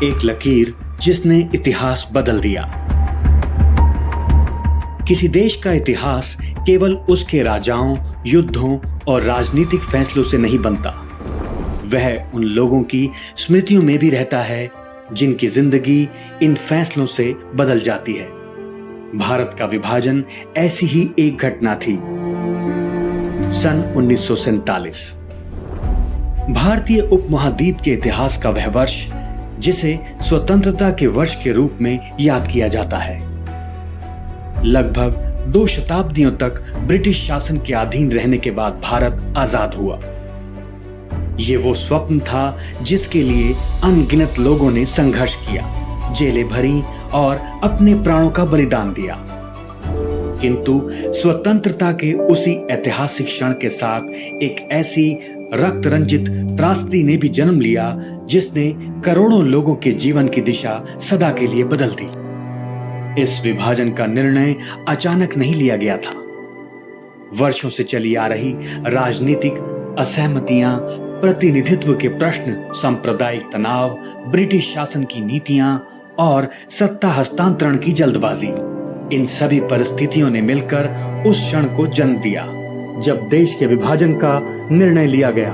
एक लकीर जिसने इतिहास बदल दिया। किसी देश का इतिहास केवल उसके राजाओं, युद्धों और राजनीतिक फैसलों से नहीं बनता। वह उन लोगों की स्मृतियों में भी रहता है जिनकी जिंदगी इन फैसलों से बदल जाती है। भारत का विभाजन ऐसी ही एक घटना थी। सन 1947 भारतीय उपमहाद्वीप के इतिहास का वह वर्ष जिसे स्वतंत्रता के वर्ष के रूप में याद किया जाता है। लगभग 2 शताब्दियों तक ब्रिटिश शासन के अधीन रहने के बाद भारत आजाद हुआ। ये वो स्वप्न था जिसके लिए अनगिनत लोगों ने संघर्ष किया, जेलें भरी और अपने प्राणों का बलिदान दिया। किंतु स्वतंत्रता के उसी ऐतिहासिक क्षण के साथ एक ऐसी रक्त रंजित त्रासदी ने भी जन्म लिया जिसने करोड़ों लोगों के जीवन की दिशा सदा के लिए बदल दी। इस विभाजन का निर्णय अचानक नहीं लिया गया था। वर्षों से चली आ रही राजनीतिक असहमतियां, प्रतिनिधित्व के प्रश्न, सांप्रदायिक तनाव, ब्रिटिश शासन की नीतियां और सत्ता हस्तांतरण की जल्दबाजी, इन सभी परिस्थितियों ने मिलकर उस क्षण को जन्म दिया जब देश के विभाजन का निर्णय लिया गया।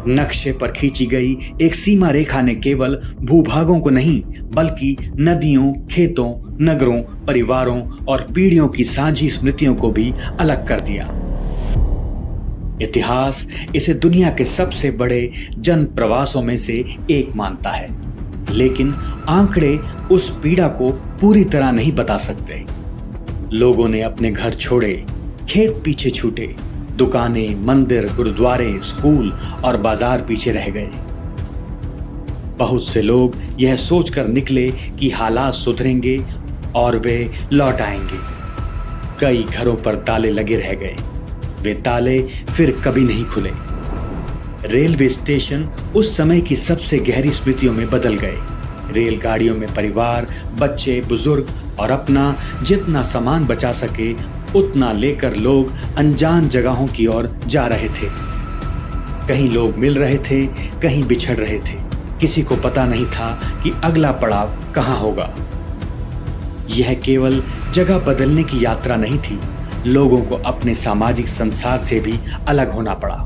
नक्शे पर खींची गई एक सीमा रेखा ने केवल भूभागों को नहीं बल्कि नदियों, खेतों, नगरों, परिवारों और पीढ़ियों की साझी स्मृतियों को भी अलग कर दिया। इतिहास इसे दुनिया के सबसे बड़े जन प्रवासों में से एक मानता है, लेकिन आंकड़े उस पीड़ा को पूरी तरह नहीं बता सकते। लोगों ने अपने घर छोड़े, खेत पीछे छूटे, दुकानें, मंदिर, गुरुद्वारे, स्कूल और बाजार पीछे रह गए। बहुत से लोग यह सोचकर निकले कि हालात सुधरेंगे और वे लौट आएंगे। कई घरों पर ताले लगे रह गए। वे ताले फिर कभी नहीं खुले। रेलवे स्टेशन उस समय की सबसे गहरी स्मृतियों में बदल गए। रेलगाड़ियों में परिवार, बच्चे, बुजुर्ग और अपना जितना सामान बचा सके उतना लेकर लोग अनजान जगहों की ओर जा रहे थे। कहीं लोग मिल रहे थे, कहीं बिछड़ रहे थे। किसी को पता नहीं था कि अगला पड़ाव कहां होगा। यह केवल जगह बदलने की यात्रा नहीं थी, लोगों को अपने सामाजिक संसार से भी अलग होना पड़ा।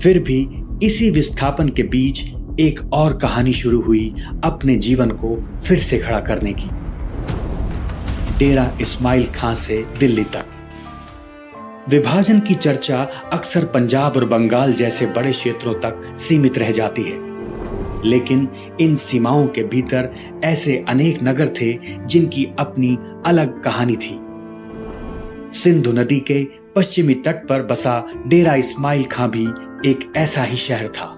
फिर भी इसी विस्थापन के बीच एक और कहानी शुरू हुई अपने जीवन को फिर से खड़ा करने की। डेरा इस्माइल खां से दिल्ली तक। विभाजन की चर्चा अक्सर पंजाब और बंगाल जैसे बड़े क्षेत्रों तक सीमित रह जाती है, लेकिन इन सीमाओं के भीतर ऐसे अनेक नगर थे जिनकी अपनी अलग कहानी थी। सिंधु नदी के पश्चिमी तट पर बसा डेरा इस्माइल खां भी एक ऐसा ही शहर था।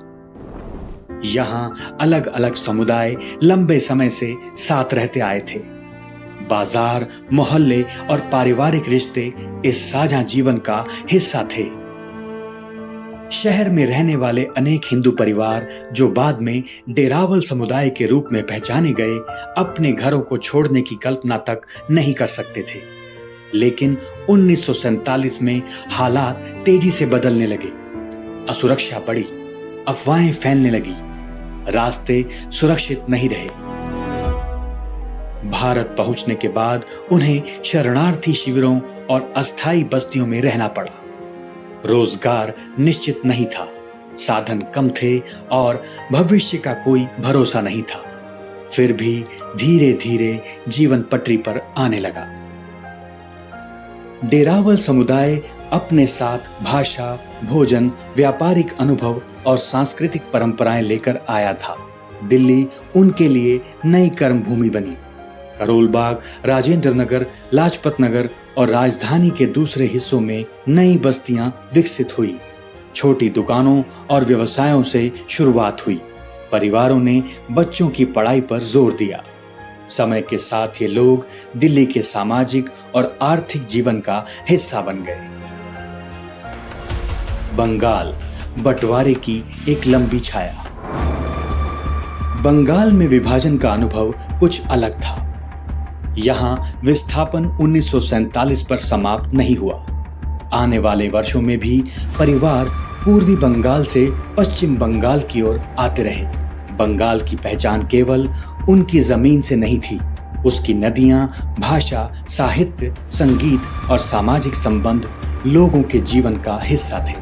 यहां अलग अलग समुदाय लंबे समय से साथ रहते आए थे। बाजार, मोहल्ले और पारिवारिक रिश्ते इस साझा जीवन का हिस्सा थे। शहर में रहने वाले अनेक हिंदू परिवार, जो बाद में डेरावल समुदाय के रूप में पहचाने गए, अपने घरों को छोड़ने की कल्पना तक नहीं कर सकते थे। लेकिन 1947 में हालात तेजी से बदलने लगे। असुरक्षा बढ़ी, अफवाहें फैलने लगी, रास्ते सुरक्षित नहीं रहे। भारत पहुंचने के बाद उन्हें शरणार्थी शिविरों और अस्थायी बस्तियों में रहना पड़ा। रोजगार निश्चित नहीं था, साधन कम थे और भविष्य का कोई भरोसा नहीं था। फिर भी धीरे धीरे जीवन पटरी पर आने लगा। डेरावल समुदाय अपने साथ भाषा, भोजन, व्यापारिक अनुभव और सांस्कृतिक परंपराएं लेकर आया था। दिल्ली उनके लिए नई कर्म भूमि बनी। करोल बाग, राजेंद्र नगर, लाजपत नगर और राजधानी के दूसरे हिस्सों में नई बस्तियां विकसित हुई। छोटी दुकानों और व्यवसायों से शुरुआत हुई। परिवारों ने बच्चों की पढ़ाई पर जोर दिया। समय के साथ ये लोग दिल्ली के सामाजिक और आर्थिक जीवन का हिस्सा बन गए। बंगाल, बंटवारे की एक लंबी छाया। बंगाल में विभाजन का अनुभव कुछ अलग था। यहां विस्थापन 1947 पर समाप्त नहीं हुआ। आने वाले वर्षों में भी परिवार पूर्वी बंगाल से पश्चिम बंगाल की ओर आते रहे। बंगाल की पहचान केवल उनकी जमीन से नहीं थी, उसकी नदियां, भाषा, साहित्य, संगीत और सामाजिक संबंध लोगों के जीवन का हिस्सा थे।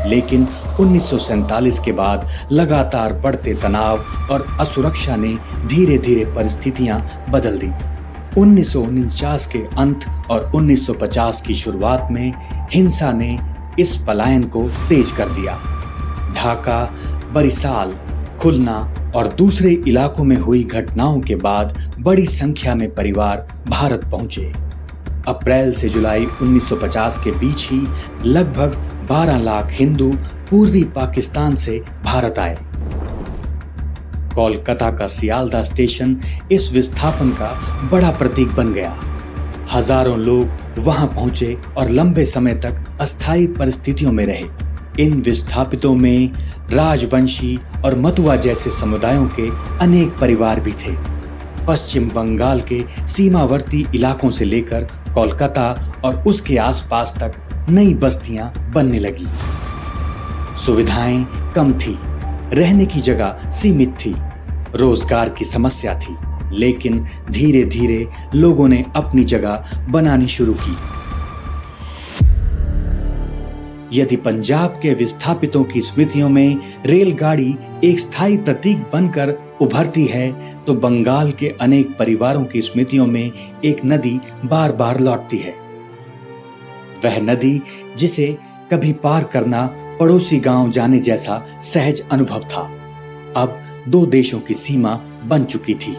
लेकिन 1947 के बाद लगातार बढ़ते तनाव और असुरक्षा ने धीरे धीरे परिस्थितियां बदल दी। 1949 के अंत और 1950 की शुरुआत में हिंसा ने इस पलायन को तेज कर दिया। ढाका, बरिशाल, खुलना और दूसरे इलाकों में हुई घटनाओं के बाद बड़ी संख्या में परिवार भारत पहुंचे। अप्रैल से जुलाई 1950 के बीच ही लगभग 12 लाख हिंदू पूर्वी पाकिस्तान से भारत आए। कोलकाता का सियालदा स्टेशन इस विस्थापन का बड़ा प्रतीक बन गया। हजारों लोग वहां पहुंचे और लंबे समय तक अस्थायी परिस्थितियों में रहे। इन विस्थापितों में राजवंशी और मतुआ जैसे समुदायों के अनेक परिवार भी थे। पश्चिम बंगाल के सीमावर्ती इलाकों से लेकर कोलकाता और उसके आसपास तक नई बस्तियां बनने लगी। सुविधाएं कम थी, रहने की जगह सीमित थी, रोजगार की समस्या थी, लेकिन धीरे धीरे लोगों ने अपनी जगह बनानी शुरू की। यदि पंजाब के विस्थापितों की स्मृतियों में रेलगाड़ी एक स्थायी प्रतीक बनकर उभरती है, तो बंगाल के अनेक परिवारों की स्मृतियों में एक नदी बार बार लौटती है। वह नदी जिसे कभी पार करना पड़ोसी गांव जाने जैसा सहज अनुभव था, अब दो देशों की सीमा बन चुकी थी।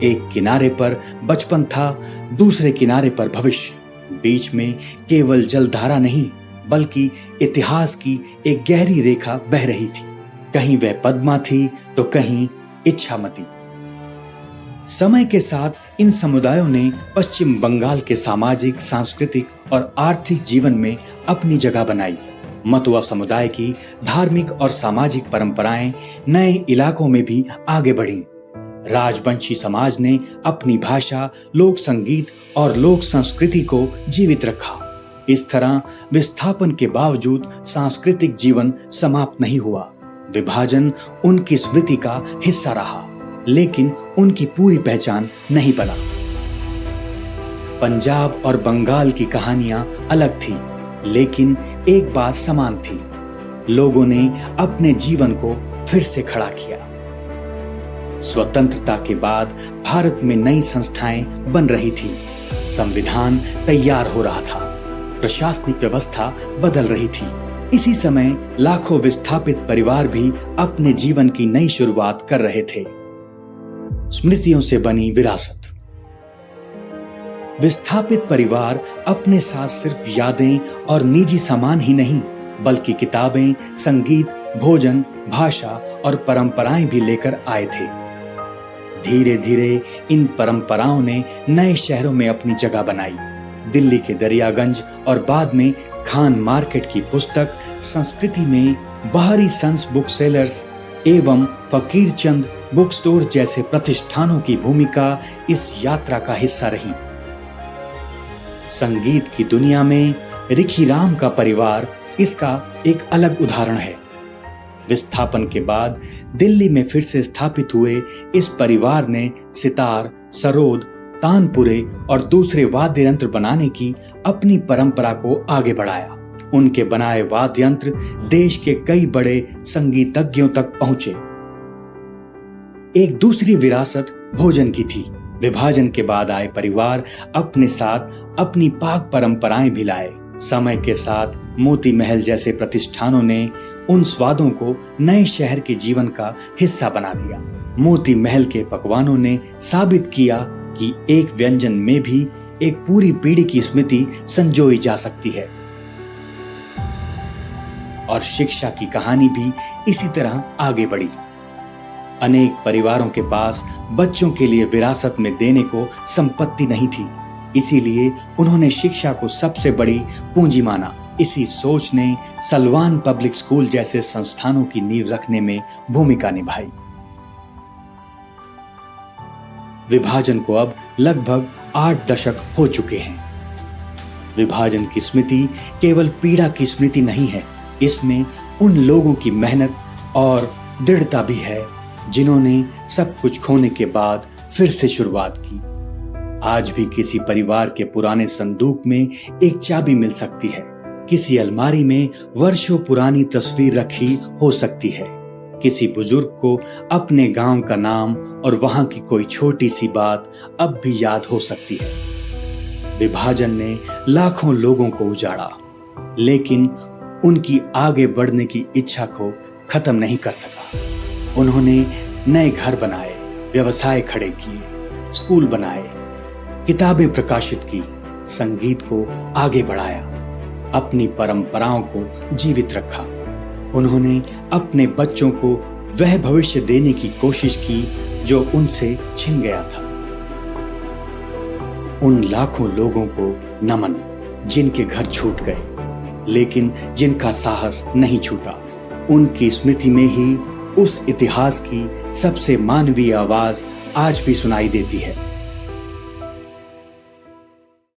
एक किनारे पर बचपन था, दूसरे किनारे पर भविष्य। बीच में केवल जलधारा नहीं, बल्कि इतिहास की एक गहरी रेखा बह रही थी। कहीं वह पद्मा थी तो कहीं इच्छामती। समय के साथ इन समुदायों ने पश्चिम बंगाल के सामाजिक, सांस्कृतिक और आर्थिक जीवन में अपनी जगह बनाई। मतुआ समुदाय की धार्मिक और सामाजिक परंपराएं नए इलाकों में भी आगे बढ़ीं। राजवंशी समाज ने अपनी भाषा, लोक संगीत और लोक संस्कृति को जीवित रखा। इस तरह विस्थापन के बावजूद सांस्कृतिक जीवन समाप्त नहीं हुआ। विभाजन उनकी स्मृति का हिस्सा रहा, लेकिन उनकी पूरी पहचान नहीं बना। पंजाब और बंगाल की कहानियां अलग थी, लेकिन एक बात समान थी। लोगों ने अपने जीवन को फिर से खड़ा किया। स्वतंत्रता के बाद भारत में नई संस्थाएं बन रही थी, संविधान तैयार हो रहा था, प्रशासनिक व्यवस्था बदल रही थी। इसी समय लाखों विस्थापित परिवार भी अपने जीवन की नई शुरुआत कर रहे थे। स्मृतियों से बनी विरासत। विस्थापित परिवार अपने साथ सिर्फ यादें और निजी सामान ही नहीं, बल्कि किताबें, संगीत, भोजन, भाषा और परंपराएं भी लेकर आए थे। धीरे धीरे इन परंपराओं ने नए शहरों में अपनी जगह बनाई। दिल्ली के दरियागंज और बाद में खान मार्केट की पुस्तक संस्कृति में बाहरी सन्स बुक सेलर्स एवं फकीर चंद बुक स्टोर जैसे प्रतिष्ठानों की भूमिका इस यात्रा का हिस्सा रही। संगीत की दुनिया में रिखी राम का परिवार इसका एक अलग उदाहरण है। विस्थापन के बाद दिल्ली में फिर से स्थापित हुए इस परिवार ने सितार, सरोद, तानपुरे और दूसरे वाद्य यंत्र बनाने की अपनी परंपरा को आगे बढ़ाया। उनके बनाए वाद्य यंत्र देश के कई बड़े संगीतज्ञों तक पहुंचे। एक दूसरी विरासत भोजन की थी। विभाजन के बाद आए परिवार अपने साथ अपनी पाक परंपराएं भी लाए। समय के साथ मोती महल जैसे प्रतिष्ठानों ने उन स्वादों को नए शहर के जीवन का हिस्सा बना दिया। मोती महल के पकवानों ने साबित किया कि एक व्यंजन में भी एक पूरी पीढ़ी की स्मृति संजोई जा सकती है। और शिक्षा की कहानी भी इसी तरह आगे बढ़ी। अनेक परिवारों के पास बच्चों के लिए विरासत में देने को संपत्ति नहीं थी, इसीलिए उन्होंने शिक्षा को सबसे बड़ी पूंजी माना। इसी सोच ने सलवान पब्लिक स्कूल जैसे संस्थानों की नींव रखने में भूमिका निभाई। विभाजन को अब लगभग 8 दशक हो चुके हैं। विभाजन की स्मृति केवल पीड़ा की स्मृति नहीं है, इसमें उन लोगों की मेहनत और दृढ़ता भी है जिन्होंने सब कुछ खोने के बाद फिर से शुरुआत की। आज भी किसी परिवार के पुराने संदूक में एक चाबी मिल सकती है, किसी अलमारी में वर्षों पुरानी तस्वीर रखी हो सकती है, किसी बुजुर्ग को अपने गांव का नाम और वहां की कोई छोटी सी बात अब भी याद हो सकती है। विभाजन ने लाखों लोगों को उजाड़ा, लेकिन उनकी आगे बढ़ने की इच्छा को खत्म नहीं कर सका। उन्होंने नए घर बनाए, व्यवसाय खड़े किए, स्कूल बनाए, किताबें प्रकाशित की, संगीत को आगे बढ़ाया, अपनी परंपराओं को जीवित रखा। उन्होंने अपने बच्चों को वह भविष्य देने की कोशिश की जो उनसे छिन गया था। उन लाखों लोगों को नमन जिनके घर छूट गए, लेकिन जिनका साहस नहीं छूटा। उनकी स्मृति में ही उस इतिहास की सबसे मानवीय आवाज आज भी सुनाई देती है।